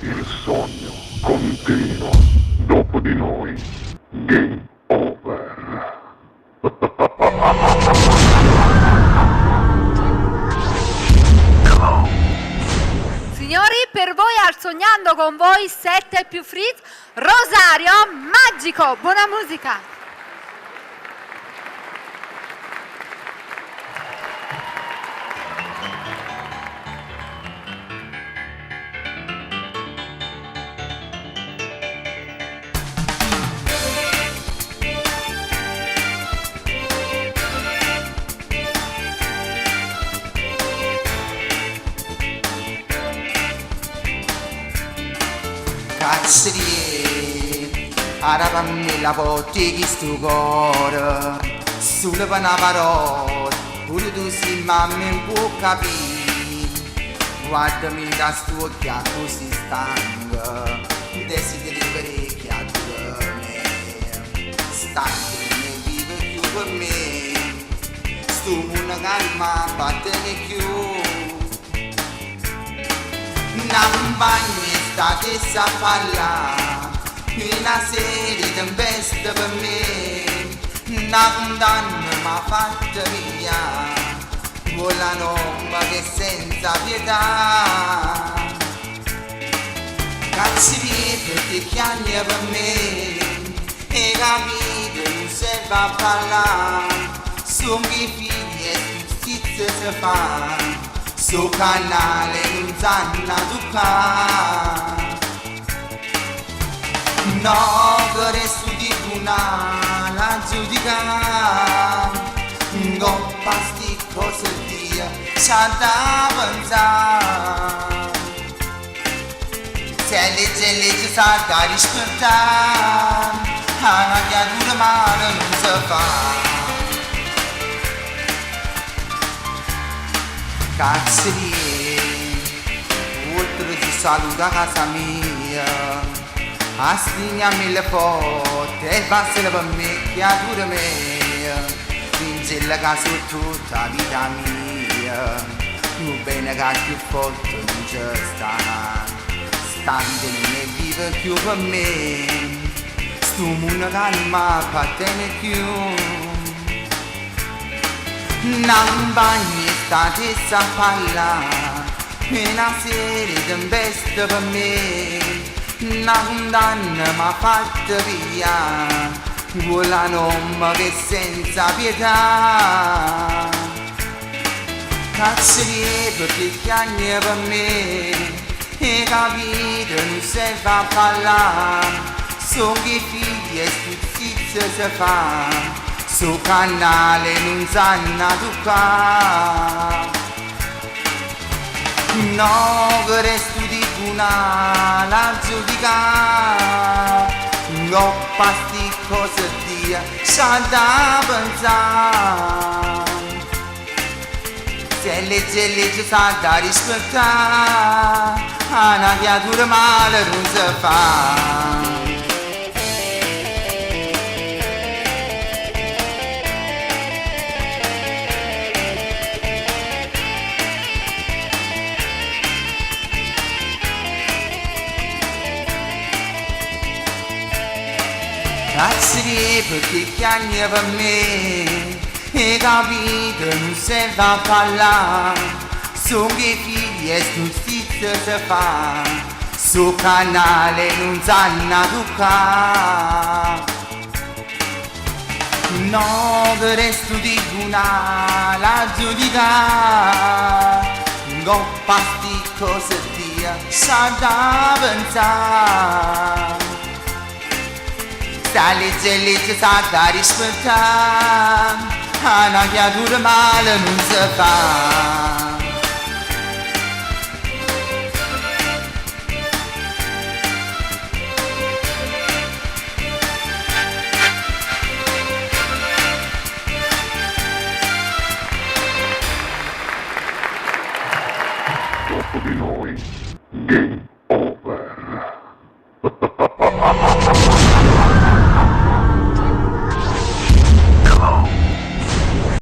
Il sogno continua dopo di noi. Game over. Signori, per voi al Sognando con voi 7 più Fritz, Rosario Magico. Buona musica. Cazzerie, arabammi la botti chi stu cuore, sulle pana parole, pure tu si mamma in può capire, guardami da sto occhiato così stanco, desideri parecchiato per me, stanco ne vive più per me, sto una calma battene più. Non bagni state a parlare, una serie tempeste per me, una condanna m'ha fatta via, quella norma che senza pietà. Cazzi perché chiagni per me, e capito non serve a parlare, sono i figli e giustizia si fa. Su canale non sanno toccare, no che resto di tribunale a giudicare, non sti cose dia c'ha da pensare, se legge sa da rispettare, una creatura male non si fa. Cazzerie, oltre si saluta casa mia, astignami le porte e passano per me, creatura mia, vincella che su tutta vita mia, più bene che più forte non c'è sta, stante non ne vive più per me, sto mondo che non mi appartiene più. Non bagni state a parlare, una serie tempeste per me, una condanna m'ha fatta via, quella norma che senza pietà. Cazzerie perché chiagni per me, e capito non serve a parlare, sono i figli e giustizia si fa. Su canale non sanno toccare, no che resto di tribunale a giudicare, non sti cose dia c'ha da pensare, se legge sa da rispettare, una creatura male non si fa. Cazzerie perché chiagni per me, e capito non serve a parlare, sono i figli e giustizia si fa, su canale non sanno toccare, no che resto di tribunale a giudicare, non sti cose dia c'ha da pensare. Sta legge sa da rispettare, una creatura male non si fa. Dopo di noi. Game